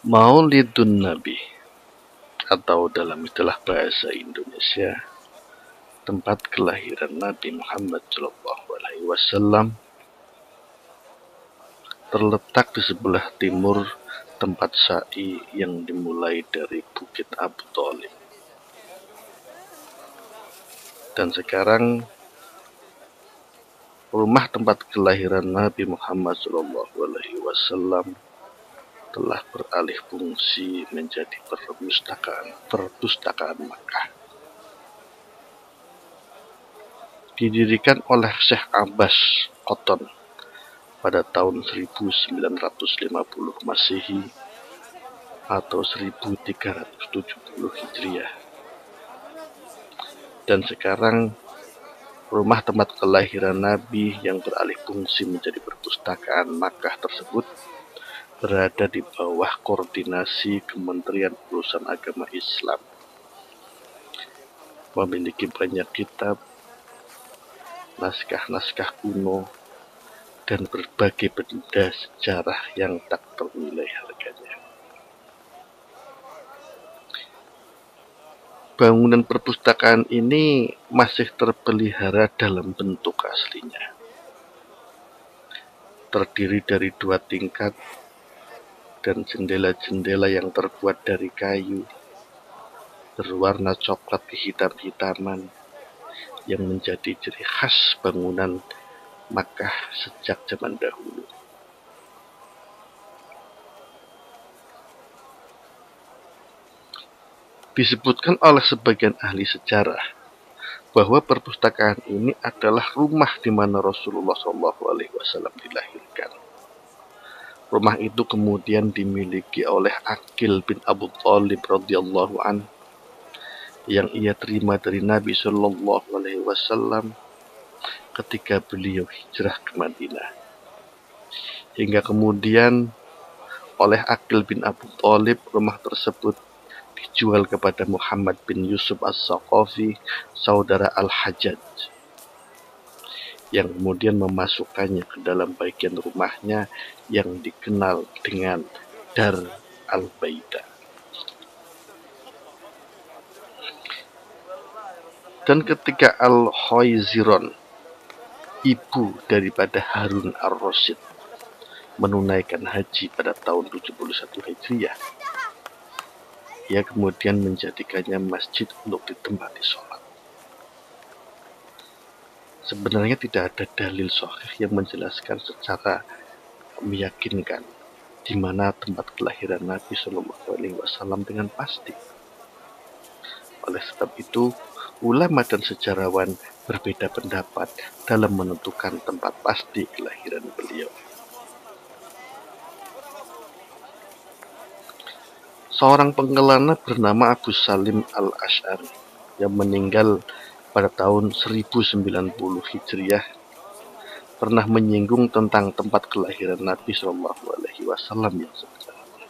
Maulidun Nabi atau dalam istilah bahasa Indonesia tempat kelahiran Nabi Muhammad SAW terletak di sebelah timur tempat sa'i yang dimulai dari Bukit Abu Thalib. Dan sekarang rumah tempat kelahiran Nabi Muhammad SAW telah beralih fungsi menjadi perpustakaan Makkah. Didirikan oleh Syekh Abbas Qotton pada tahun 1950 Masehi atau 1370 Hijriah. Dan sekarang rumah tempat kelahiran Nabi yang beralih fungsi menjadi perpustakaan Makkah tersebut berada di bawah koordinasi Kementerian Urusan Agama Islam. Memiliki banyak kitab, naskah-naskah kuno, dan berbagai benda sejarah yang tak ternilai harganya. Bangunan perpustakaan ini masih terpelihara dalam bentuk aslinya. Terdiri dari 2 tingkat dan jendela-jendela yang terbuat dari kayu berwarna coklat kehitam-hitaman yang menjadi ciri khas bangunan Makkah sejak zaman dahulu. Disebutkan oleh sebagian ahli sejarah bahwa perpustakaan ini adalah rumah di mana Rasulullah SAW dilahirkan. Rumah itu kemudian dimiliki oleh Aqil bin Abu Thalib radhiyallahu an yang ia terima dari Nabi SAW ketika beliau hijrah ke Madinah. Hingga kemudian oleh Aqil bin Abu Thalib rumah tersebut dijual kepada Muhammad bin Yusuf As-Saqafi, saudara Al-Hajjaj, yang kemudian memasukkannya ke dalam bagian rumahnya yang dikenal dengan Dar al-Baida. Dan ketika Al-Khayziron, ibu daripada Harun ar-Rasyid, menunaikan haji pada tahun 71 Hijriah, ia kemudian menjadikannya masjid untuk ditempati sholat. Sebenarnya tidak ada dalil sahih yang menjelaskan secara meyakinkan di mana tempat kelahiran Nabi SAW dengan pasti. Oleh sebab itu, ulama dan sejarawan berbeda pendapat dalam menentukan tempat pasti kelahiran beliau. Seorang pengelana bernama Abu Salim al-Ash'ari yang meninggal pada tahun 1090 Hijriah pernah menyinggung tentang tempat kelahiran Nabi SAW yang sebenarnya.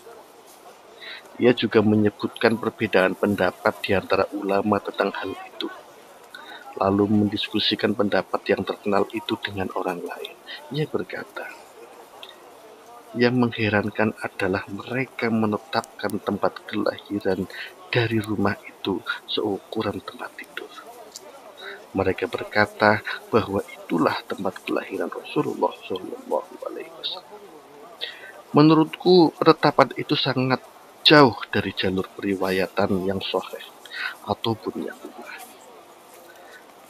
Ia juga menyebutkan perbedaan pendapat di antara ulama tentang hal itu, lalu mendiskusikan pendapat yang terkenal itu dengan orang lain. Ia berkata, yang mengherankan adalah mereka menetapkan tempat kelahiran dari rumah itu seukuran tempat tidur. Mereka berkata bahwa itulah tempat kelahiran Rasulullah SAW. Menurutku, penetapan itu sangat jauh dari jalur periwayatan yang sahih ataupun yang lemah.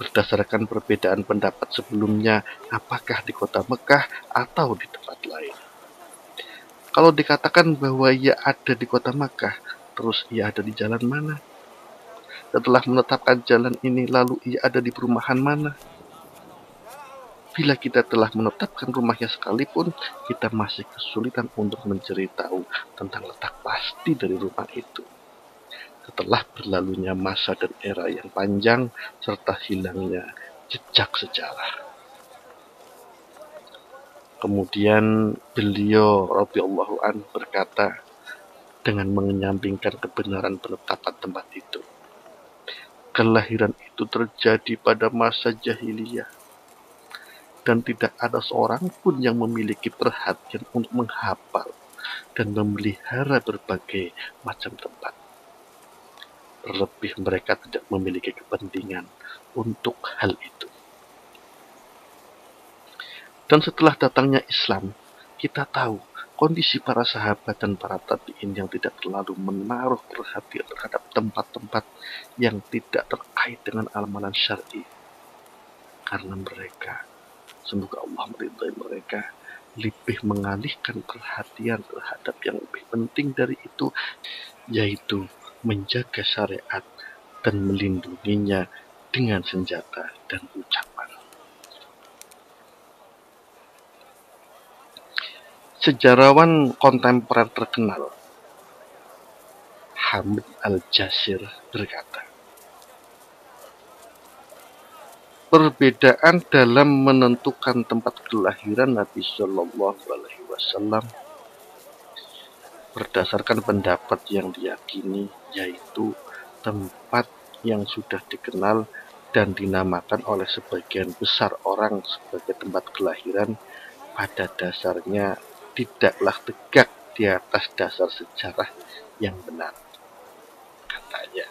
Berdasarkan perbedaan pendapat sebelumnya, apakah di kota Mekah atau di tempat lain. Kalau dikatakan bahwa ia ada di kota Makkah, terus ia ada di jalan mana? Setelah menetapkan jalan ini, lalu ia ada di perumahan mana? Bila kita telah menetapkan rumahnya sekalipun, kita masih kesulitan untuk mencari tahu tentang letak pasti dari rumah itu. Setelah berlalunya masa dan era yang panjang, serta hilangnya jejak sejarah. Kemudian beliau radhiyallahu an berkata dengan menyampingkan kebenaran penetapan tempat itu. Kelahiran itu terjadi pada masa jahiliyah dan tidak ada seorang pun yang memiliki perhatian untuk menghafal dan memelihara berbagai macam tempat. Terlebih mereka tidak memiliki kepentingan untuk hal itu. Dan setelah datangnya Islam, kita tahu kondisi para sahabat dan para tabi'in yang tidak terlalu menaruh perhatian terhadap tempat-tempat yang tidak terkait dengan amalan syar'i. Karena mereka, semoga Allah meridai mereka, lebih mengalihkan perhatian terhadap yang lebih penting dari itu, yaitu menjaga syariat dan melindunginya dengan senjata dan ucapan. Sejarawan kontemporer terkenal Hamid Al-Jasir berkata, perbedaan dalam menentukan tempat kelahiran Nabi Shallallahu Alaihi Wasallam berdasarkan pendapat yang diyakini, yaitu tempat yang sudah dikenal dan dinamakan oleh sebagian besar orang sebagai tempat kelahiran, pada dasarnya tidaklah tegak di atas dasar sejarah yang benar, katanya.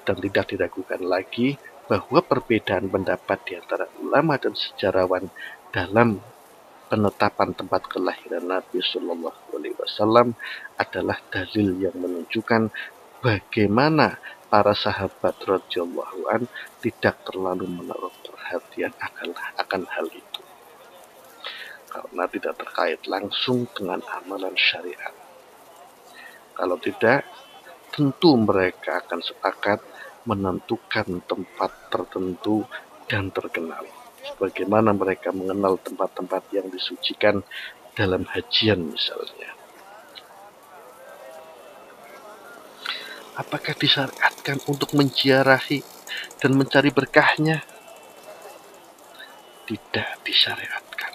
Dan tidak diragukan lagi bahwa perbedaan pendapat di antara ulama dan sejarawan dalam penetapan tempat kelahiran Nabi Shallallahu Alaihi Wasallam adalah dalil yang menunjukkan bagaimana para sahabat radhiyallahu an tidak terlalu menaruh perhatian akan hal itu, karena tidak terkait langsung dengan amalan syariat. Kalau tidak, tentu mereka akan sepakat menentukan tempat tertentu dan terkenal, sebagaimana mereka mengenal tempat-tempat yang disucikan dalam hajian misalnya. Apakah disyariatkan untuk menziarahi dan mencari berkahnya? Tidak disyariatkan.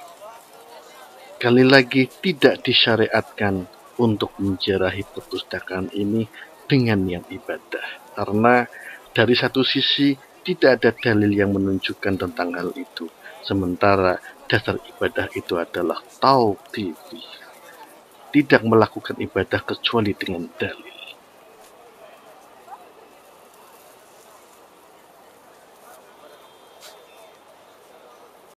Kali lagi, tidak disyariatkan untuk menziarahi perpustakaan ini dengan niat ibadah, karena dari satu sisi tidak ada dalil yang menunjukkan tentang hal itu, sementara dasar ibadah itu adalah tauqifiyah, tidak melakukan ibadah kecuali dengan dalil.